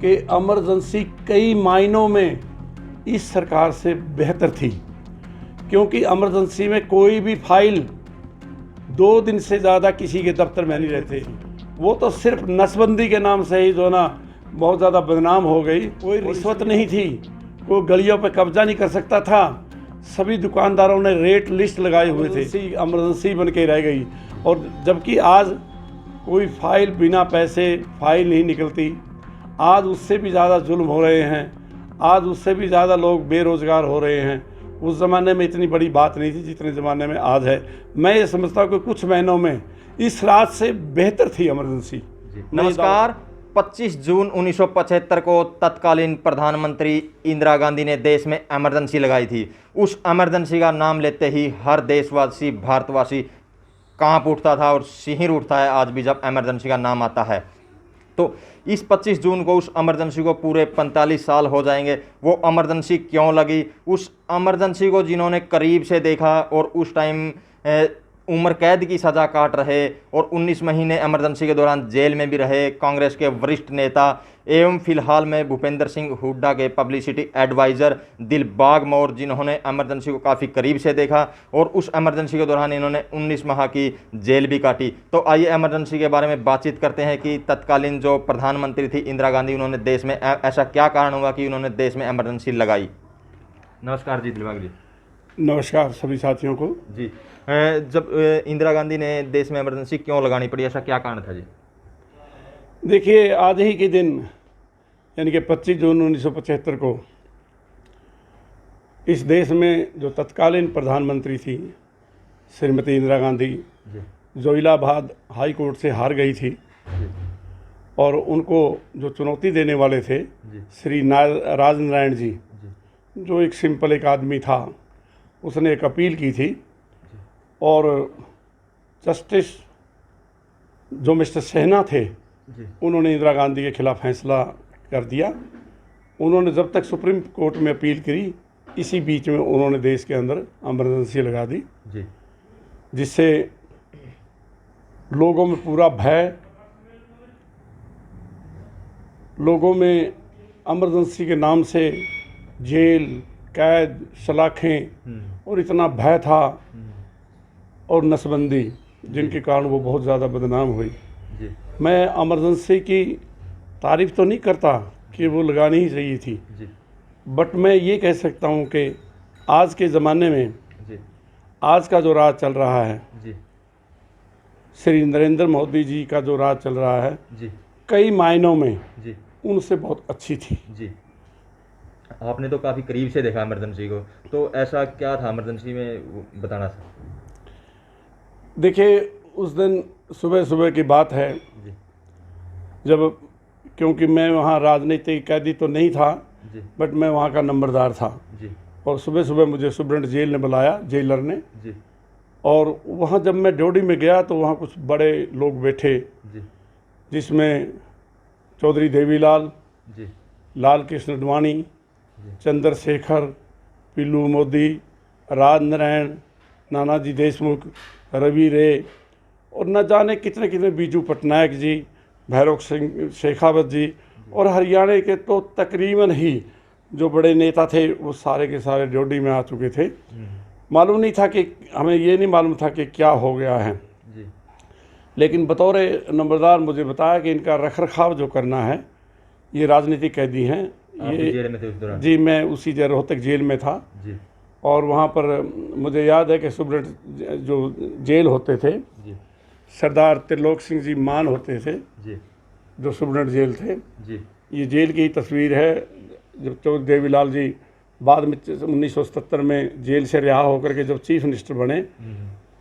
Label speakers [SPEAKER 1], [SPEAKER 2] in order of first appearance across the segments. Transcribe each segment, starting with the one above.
[SPEAKER 1] कि इमरजेंसी कई मायनों में इस सरकार से बेहतर थी, क्योंकि इमरजेंसी में कोई भी फाइल 2 दिन से ज़्यादा किसी के दफ्तर में नहीं रहते। वो तो सिर्फ नसबंदी के नाम से ही जो ना बहुत ज़्यादा बदनाम हो गई। कोई रिश्वत नहीं थी, कोई गलियों पे कब्जा नहीं कर सकता था, सभी दुकानदारों ने रेट लिस्ट लगाए हुए थे। इमरजेंसी बन के रह गई। और जबकि आज कोई फाइल बिना पैसे फाइल नहीं निकलती, आज उससे भी ज़्यादा जुल्म हो रहे हैं, आज उससे भी ज़्यादा लोग बेरोज़गार हो रहे हैं। उस ज़माने में इतनी बड़ी बात नहीं थी जितने ज़माने में आज है। मैं ये समझता हूँ कि कुछ महीनों में इस रात से बेहतर थी इमरजेंसी।
[SPEAKER 2] नमस्कार। 25 जून 1975 को तत्कालीन प्रधानमंत्री इंदिरा गांधी ने देश में इमरजेंसी लगाई थी। उस इमरजेंसी का नाम लेते ही हर देशवासी, भारतवासी कांप उठता था और सिहर उठता है आज भी जब इमरजेंसी का नाम आता है। तो इस 25 जून को उस इमरजेंसी को पूरे 45 साल हो जाएंगे। वो इमरजेंसी क्यों लगी, उस इमरजेंसी को जिन्होंने करीब से देखा और उस टाइम उम्र कैद की सज़ा काट रहे और 19 महीने इमरजेंसी के दौरान जेल में भी रहे कांग्रेस के वरिष्ठ नेता एवं फिलहाल में भूपेंद्र सिंह हुड्डा के पब्लिसिटी एडवाइज़र दिलबाग मौर्य, जिन्होंने इमरजेंसी को काफ़ी करीब से देखा और उस इमरजेंसी के दौरान इन्होंने 19 माह की जेल भी काटी। तो आइए इमरजेंसी के बारे में बातचीत करते हैं कि तत्कालीन जो प्रधानमंत्री थी इंदिरा गांधी, उन्होंने देश में ऐसा क्या कारण हुआ कि उन्होंने देश में इमरजेंसी लगाई। नमस्कार जी दिलबाग जी।
[SPEAKER 1] नमस्कार सभी साथियों को
[SPEAKER 2] जी। जब इंदिरा गांधी ने देश में इमरजेंसी क्यों लगानी पड़ी, ऐसा क्या कारण था जी?
[SPEAKER 1] देखिए, आज ही के दिन यानी कि 25 जून 1975 को इस देश में जो तत्कालीन प्रधानमंत्री थी श्रीमती इंदिरा गांधी, जो इलाहाबाद हाई कोर्ट से हार गई थी और उनको जो चुनौती देने वाले थे श्री राजनारायण जी, जो एक सिंपल एक आदमी था, उसने एक अपील की थी और जस्टिस जो मिस्टर सेहना थे उन्होंने इंदिरा गांधी के खिलाफ फैसला कर दिया। उन्होंने जब तक सुप्रीम कोर्ट में अपील करी, इसी बीच में उन्होंने देश के अंदर इमरजेंसी लगा दी, जिससे लोगों में पूरा भय, लोगों में इमरजेंसी के नाम से जेल, कैद, सलाखें और इतना भय था और नसबंदी, जिनके कारण वो बहुत ज़्यादा बदनाम हुई। मैं इमरजेंसी की तारीफ़ तो नहीं करता कि वो लगानी ही चाहिए थी, बट मैं ये कह सकता हूँ कि आज के ज़माने में आज का जो राज चल रहा है, श्री नरेंद्र मोदी जी का जो राज चल रहा है, कई मायनों में उनसे बहुत अच्छी थी।
[SPEAKER 2] आपने तो काफ़ी करीब से देखा इमरजेंसी को, तो ऐसा क्या था इमरजेंसी में, बताना था।
[SPEAKER 1] देखिए, उस दिन सुबह सुबह की बात है जब, क्योंकि मैं वहाँ राजनीतिक कैदी तो नहीं था, बट मैं वहाँ का नंबरदार था और सुबह सुबह मुझे सुब्रंट जेल ने बुलाया, जेलर ने, और वहाँ जब मैं ड्यूटी में गया तो वहाँ कुछ बड़े लोग बैठे, जिसमें चौधरी देवीलाल, लाल कृष्ण अडवाणी, चंद्रशेखर, पिल्लू मोदी, राजनारायण, नानाजी देशमुख, रवि रे और न जाने कितने कितने, बीजू पटनायक जी, भैरव सिंह शेखावत जी, और हरियाणा के तो तकरीबन ही जो बड़े नेता थे वो सारे के सारे ड्यूटी में आ चुके थे। मालूम नहीं था कि, हमें ये नहीं मालूम था कि क्या हो गया है, लेकिन बतौर नंबरदार मुझे बताया कि इनका रख रखाव जो करना है, ये राजनीतिक कैदी हैं। ये
[SPEAKER 2] जेल में थे उस दौरान?
[SPEAKER 1] जी, मैं उसी रोहतक जेल में था और वहाँ पर मुझे याद है कि सुब्रत जो जेल होते थे, सरदार त्रिलोक सिंह जी मान होते थे, जो सुब्रत जेल थे। ये जेल की तस्वीर है जब चौधरी देवीलाल जी बाद में 1977 में जेल से रिहा होकर के जब चीफ मिनिस्टर बने,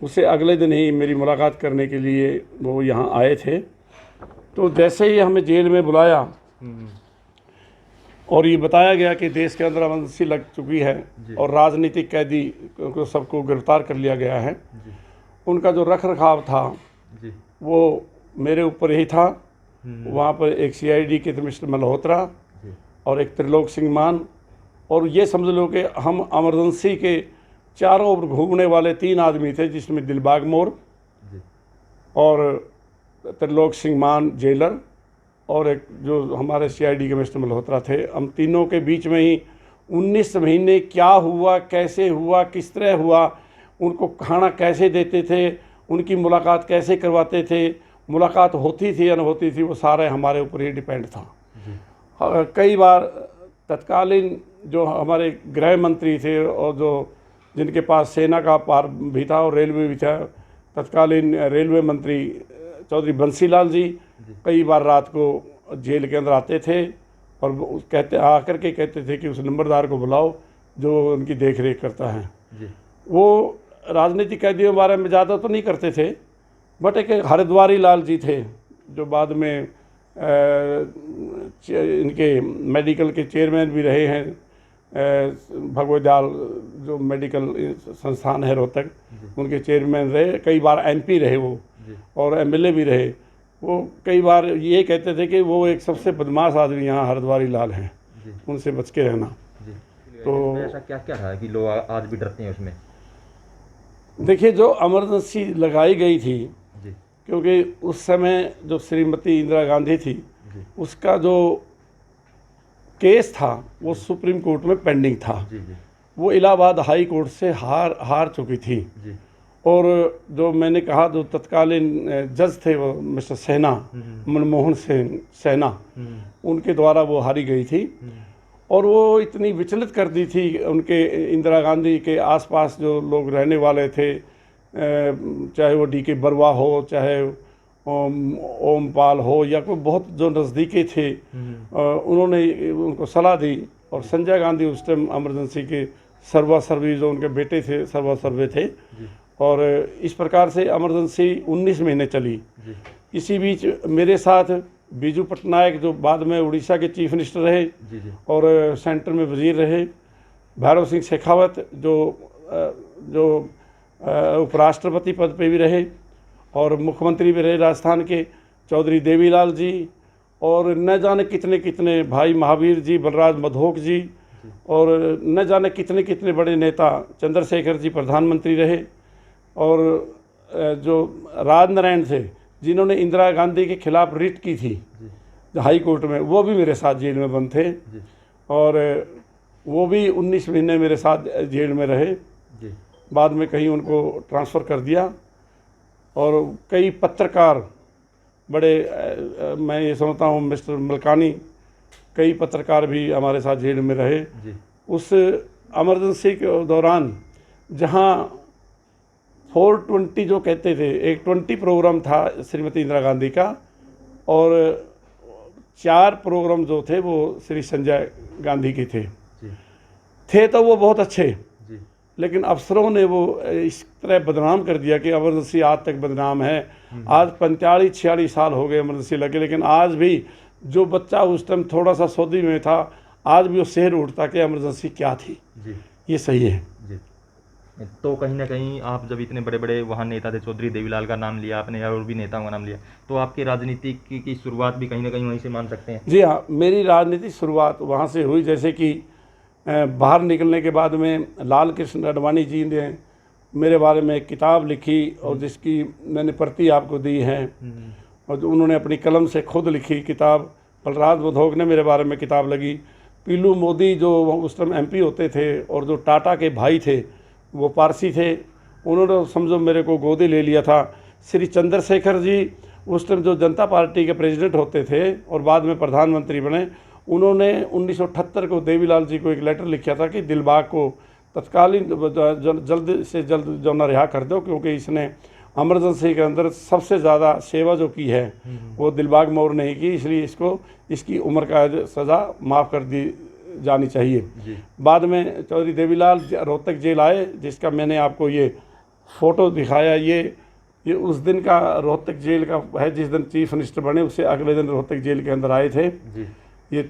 [SPEAKER 1] उससे अगले दिन ही मेरी मुलाकात करने के लिए वो यहाँ आए थे। तो जैसे ही हमें जेल में बुलाया और ये बताया गया कि देश के अंदर इमरजेंसी लग चुकी है और राजनीतिक कैदी को सबको गिरफ्तार कर लिया गया है, उनका जो रख रखाव था वो मेरे ऊपर ही था। वहाँ पर एक CID के मिस्टर मल्होत्रा और एक त्रिलोक सिंह मान, और ये समझ लो कि हम इमरजेंसी के चारों ओर घूमने वाले 3 आदमी थे, जिसमें दिलबाग मौर्य और त्रिलोक सिंह मान जेलर और एक जो हमारे CID के मिस्टर मल्होत्रा थे, हम तीनों के बीच में ही 19 महीने क्या हुआ, कैसे हुआ, किस तरह हुआ, उनको खाना कैसे देते थे, उनकी मुलाकात कैसे करवाते थे, मुलाकात होती थी या न होती थी, वो सारे हमारे ऊपर ही डिपेंड था। कई बार तत्कालीन जो हमारे गृह मंत्री थे और जो जिनके पास सेना का पार भी था और रेलवे भी था, तत्कालीन रेलवे मंत्री चौधरी बंसीलाल जी कई बार रात को जेल के अंदर आते थे और आकर के कहते थे कि उस नंबरदार को बुलाओ जो उनकी देख रेख करता है। वो राजनीतिक कैदियों के बारे में ज़्यादा तो नहीं करते थे, बट एक हरिद्वारी लाल जी थे जो बाद में इनके मेडिकल के चेयरमैन भी रहे हैं, भगवत दयाल जो मेडिकल संस्थान है रोहतक, उनके चेयरमैन रहे, कई बार MP रहे वो और MLA भी रहे। वो कई बार ये कहते थे कि वो एक सबसे बदमाश आदमी यहाँ हरिद्वारी लाल हैं, उनसे बच के रहना।
[SPEAKER 2] तो ऐसा क्या क्या रहा कि लोग आज भी डरते हैं उसमें?
[SPEAKER 1] देखिए, जो इमरजेंसी लगाई गई थी, क्योंकि उस समय जो श्रीमती इंदिरा गांधी थी, उसका जो केस था वो सुप्रीम कोर्ट में पेंडिंग था। वो इलाहाबाद हाई कोर्ट से हार चुकी थी। और जो मैंने कहा जो तत्कालीन जज थे वो मिस्टर सेना, मनमोहन सेना, उनके द्वारा वो हारी गई थी। और वो इतनी विचलित कर दी थी उनके इंदिरा गांधी के आसपास जो लोग रहने वाले थे, चाहे वो DK बरुआ हो, चाहे ओमपाल हो, या कोई बहुत जो नज़दीकी थे, उन्होंने उनको सलाह दी। और संजय गांधी उस टाइम इमरजेंसी के सर्वा सर्वी जो उनके बेटे थे सर्वा सर्वे थे, और इस प्रकार से इमरजेंसी 19 महीने चली। इसी बीच मेरे साथ बीजू पटनायक जो बाद में उड़ीसा के चीफ मिनिस्टर रहे और सेंटर में वजीर रहे, भैरव सिंह शेखावत जो उपराष्ट्रपति पद पे भी रहे और मुख्यमंत्री भी रहे राजस्थान के, चौधरी देवीलाल जी, और न जाने कितने कितने भाई महावीर जी, बलराज मधोक जी, और न जाने कितने कितने बड़े नेता, चंद्रशेखर जी प्रधानमंत्री रहे, और जो राजनारायण थे जिन्होंने इंदिरा गांधी के खिलाफ रिट की थी हाई कोर्ट में, वो भी मेरे साथ जेल में बंद थे। और वो भी 19 महीने मेरे साथ जेल में रहे। बाद में कहीं उनको ट्रांसफ़र कर दिया। और कई पत्रकार बड़े, मैं ये समझता हूँ मिस्टर मलकानी, कई पत्रकार भी हमारे साथ जेल में रहे। उस इमरजेंसी के दौरान जहाँ 420 जो कहते थे, एक 20 प्रोग्राम था श्रीमती इंदिरा गांधी का, और 4 प्रोग्राम जो थे वो श्री संजय गांधी के थे तो वो बहुत अच्छे, लेकिन अफसरों ने वो इस तरह बदनाम कर दिया कि इमरजेंसी आज तक बदनाम है। आज 45-46 साल हो गए इमरजेंसी लगे, लेकिन आज भी जो बच्चा उस टाइम थोड़ा सा सऊदी में था, आज भी वो शहर उठता कि इमरजेंसी क्या थी। ये सही है।
[SPEAKER 2] तो कहीं ना कहीं आप जब इतने बड़े बड़े वहाँ नेता थे, चौधरी देवीलाल का नाम लिया आपने और भी नेताओं का नाम लिया, तो आपकी राजनीति की शुरुआत भी कहीं ना कहीं वहीं से मान सकते हैं?
[SPEAKER 1] जी हाँ, मेरी राजनीतिक शुरुआत वहाँ से हुई। जैसे कि बाहर निकलने के बाद में लाल कृष्ण अडवाणी जी ने मेरे बारे में एक किताब लिखी और जिसकी मैंने प्रति आपको दी है, और उन्होंने अपनी कलम से खुद लिखी किताब। बलराज मधोक ने मेरे बारे में किताब लगी। पीलू मोदी जो उस टाइम MP होते थे और जो टाटा के भाई थे वो पारसी थे, उन्होंने समझो मेरे को गोदी ले लिया था। श्री चंद्रशेखर जी उस टाइम जो जनता पार्टी के प्रेसिडेंट होते थे और बाद में प्रधानमंत्री बने, उन्होंने 1978 को देवीलाल जी को एक लेटर लिखा था कि दिलबाग को तत्कालीन जल्द से जल्द जो न रिहा कर दो, क्योंकि इसने इमरजेंसी के अंदर सबसे ज़्यादा सेवा जो की है वो दिलबाग मौर्य ने ही की, इसलिए इसकी उम्र का सज़ा माफ़ कर दी जानी चाहिए। बाद में चौधरी देवीलाल रोहतक जेल आए, जिसका मैंने आपको ये फ़ोटो दिखाया। ये उस दिन का रोहतक जेल का है जिस दिन चीफ मिनिस्टर बने, उससे अगले दिन रोहतक जेल के अंदर आए थे। ये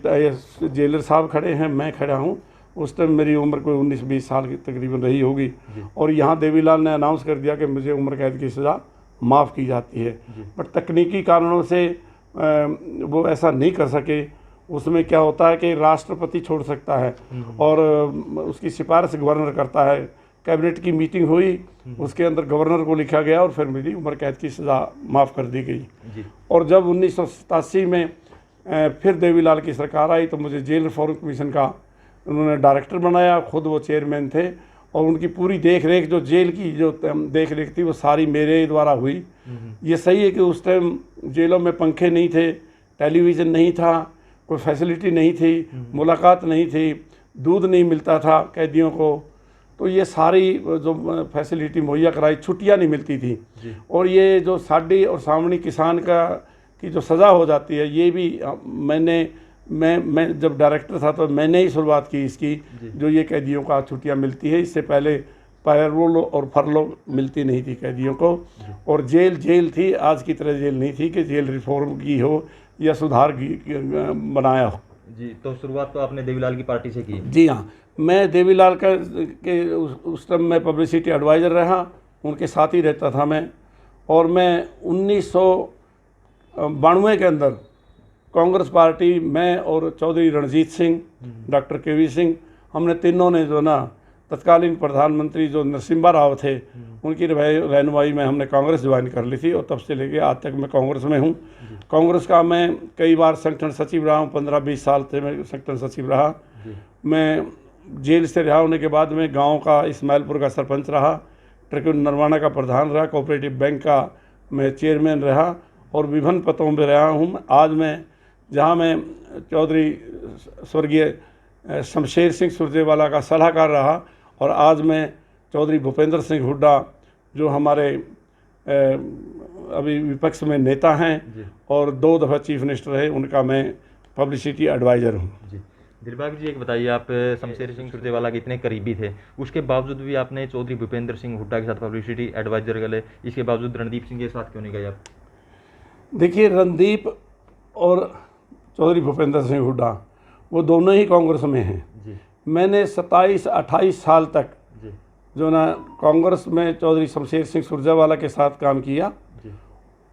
[SPEAKER 1] जेलर साहब खड़े हैं, मैं खड़ा हूँ। उस टाइम मेरी उम्र कोई 19-20 साल की तकरीबन रही होगी। और यहाँ देवीलाल ने अनाउंस कर दिया कि मुझे उम्र कैद की सज़ा माफ़ की जाती है, बट तकनीकी कारणों से वो ऐसा नहीं कर सके। उसमें क्या होता है कि राष्ट्रपति छोड़ सकता है और उसकी सिफारिश गवर्नर करता है। कैबिनेट की मीटिंग हुई, उसके अंदर गवर्नर को लिखा गया और फिर मेरी उम्र कैद की सज़ा माफ़ कर दी गई। और जब 1987 में फिर देवीलाल की सरकार आई तो मुझे जेल रिफॉर्म कमीशन का उन्होंने डायरेक्टर बनाया, खुद वो चेयरमैन थे, और उनकी पूरी देख रेख, जो जेल की जो देख रेख थी वो सारी मेरे द्वारा हुई। ये सही है कि उस टाइम जेलों में पंखे नहीं थे, टेलीविज़न नहीं था, कोई फैसिलिटी नहीं थी, मुलाकात नहीं थी, दूध नहीं मिलता था कैदियों को, तो ये सारी जो फैसिलिटी मुहैया कराई, छुट्टियां नहीं मिलती थी। और ये जो साडी और सामनी किसान की जो सज़ा हो जाती है, ये भी मैं जब डायरेक्टर था तो मैंने ही शुरुआत की इसकी, जो ये कैदियों का छुट्टियां मिलती है। इससे पहले पैरोल और फरलो मिलती नहीं थी कैदियों को, और जेल थी, आज की तरह जेल नहीं थी कि जेल रिफॉर्म की हो या सुधार बनाया हो।
[SPEAKER 2] जी, तो शुरुआत तो आपने देवीलाल की पार्टी से की?
[SPEAKER 1] जी हाँ, मैं देवीलाल के उस टाइम मैं पब्लिसिटी एडवाइज़र रहा, उनके साथ ही रहता था मैं। और मैं 1992 के अंदर कांग्रेस पार्टी, मैं और चौधरी रणजीत सिंह, डॉक्टर केवी सिंह, हमने तीनों ने जो ना तत्कालीन प्रधानमंत्री जो नरसिम्हा राव थे, उनकी रहनुमाई में हमने कांग्रेस ज्वाइन कर ली थी, और तब से लेके आज तक मैं कांग्रेस में हूँ। कांग्रेस का मैं कई बार संगठन सचिव रहा हूँ, 15-20 साल से मैं संगठन सचिव रहा। मैं जेल से रिहा होने के बाद में गांव का, इस्माइलपुर का सरपंच रहा, ट्रिब्यूनल नरवाना का प्रधान रहा, कोऑपरेटिव बैंक का मैं चेयरमैन रहा, और विभिन्न पदों पर रहा हूँ। आज मैं जहाँ मैं चौधरी स्वर्गीय शमशेर सिंह सुरजेवाला का सलाहकार रहा, और आज मैं चौधरी भूपेंद्र सिंह हुड्डा, जो हमारे अभी विपक्ष में नेता हैं और 2 दफ़ा चीफ मिनिस्टर रहे, उनका मैं पब्लिसिटी एडवाइज़र हूँ।
[SPEAKER 2] जी, दिलबाग जी, एक बताइए, आप शमशेर सिंह सुरजेवाला के इतने करीबी थे, उसके बावजूद भी आपने चौधरी भूपेंद्र सिंह हुड्डा के साथ पब्लिसिटी एडवाइज़र गए, इसके बावजूद रणदीप सिंह के साथ क्यों नहीं गए आप?
[SPEAKER 1] देखिए, रणदीप और चौधरी भूपेंद्र सिंह हुड्डा वो दोनों ही कांग्रेस में हैं। मैंने 27-28 साल तक जो ना कांग्रेस में चौधरी शमशेर सिंह सुरजेवाला के साथ काम किया।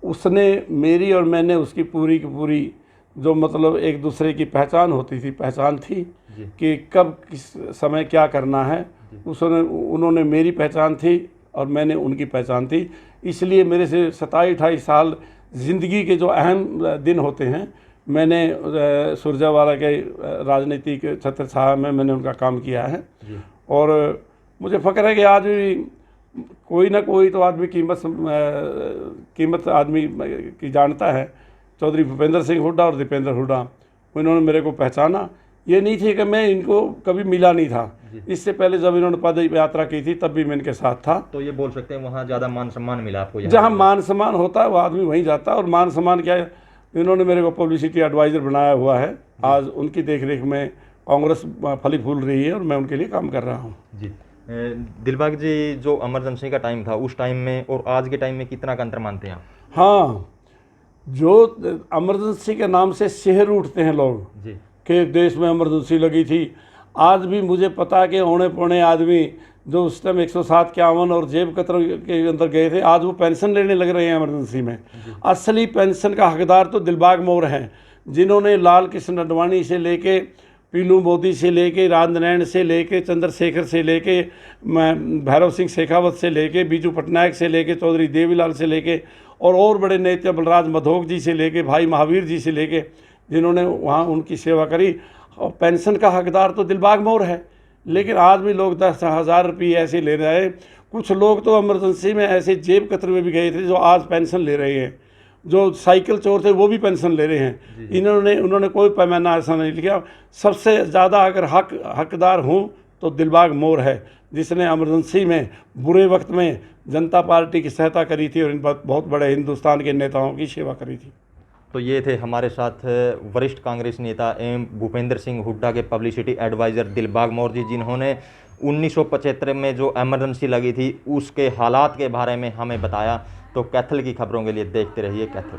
[SPEAKER 1] उसने मेरी और मैंने उसकी पूरी की पूरी जो मतलब एक दूसरे की पहचान थी कि कब किस समय क्या करना है, उन्होंने मेरी पहचान थी और मैंने उनकी पहचान थी। इसलिए मेरे से 27-28 साल ज़िंदगी के जो अहम दिन होते हैं, मैंने सुरजेवाला के राजनीतिक छत्र छाया में मैंने उनका काम किया है। और मुझे फ़ख्र है कि आज भी कोई ना कोई तो आदमी कीमत आदमी की जानता है। चौधरी भूपेंद्र सिंह हुड्डा और दीपेंद्र हुड्डा, इन्होंने मेरे को पहचाना। ये नहीं थी कि मैं इनको कभी मिला नहीं था, इससे पहले जब इन्होंने पद यात्रा की थी तब भी मैं इनके साथ था।
[SPEAKER 2] तो ये बोल सकते हैं वहाँ ज़्यादा मान सम्मान मिला आपको?
[SPEAKER 1] जहाँ मान सम्मान होता है वो आदमी वहीं जाता है। और मान सम्मान क्या है, इन्होंने मेरे को पब्लिसिटी एडवाइज़र बनाया हुआ है। आज उनकी देखरेख में कांग्रेस फली फूल रही है और मैं उनके लिए काम कर रहा हूँ।
[SPEAKER 2] जी, दिलबाग जी, जो इमरजेंसी का टाइम था, उस टाइम में और आज के टाइम में कितना का अंतर मानते हैं आप?
[SPEAKER 1] हाँ, जो इमरजेंसी के नाम से शहर उठते हैं लोग कि देश में इमरजेंसी लगी थी, आज भी मुझे पता है कि औने पौने आदमी जो उस टाइम 107 के 51 और जेब कतर के अंदर गए थे, आज वो पेंशन लेने लग रहे हैं इमरजेंसी में। असली पेंशन का हकदार तो दिलबाग मोर हैं, जिन्होंने लाल कृष्ण अडवाणी से लेके पीलू मोदी से लेके राजनैन से लेके चंद्रशेखर से लेके भैरव सिंह शेखावत से लेके बीजू पटनायक से लेके चौधरी देवीलाल से लेके और बड़े नेता बलराज मधोक जी से लेके भाई महावीर जी से लेके, जिन्होंने वहाँ उनकी सेवा करी। और पेंशन का हकदार तो दिलबाग मोर है। लेकिन आज भी लोग 10,000 रुपये ऐसे ले रहे हैं। कुछ लोग तो इमरजेंसी में ऐसे जेब कतर में भी गए थे जो आज पेंशन ले रहे हैं। जो साइकिल चोर थे वो भी पेंशन ले रहे हैं। उन्होंने कोई पैमाना ऐसा नहीं लिखा। सबसे ज़्यादा अगर हकदार हूँ तो दिलबाग मोर है, जिसने इमरजेंसी में बुरे वक्त में जनता पार्टी की सहायता करी थी और इन बहुत बड़े हिंदुस्तान के नेताओं की सेवा करी थी।
[SPEAKER 2] तो ये थे हमारे साथ वरिष्ठ कांग्रेस नेता एवं भूपेंद्र सिंह हुड्डा के पब्लिसिटी एडवाइज़र दिलबाग मोर जी, जिन्होंने 1975 में जो इमरजेंसी लगी थी उसके हालात के बारे में हमें बताया। तो कैथल की खबरों के लिए देखते रहिए कैथल।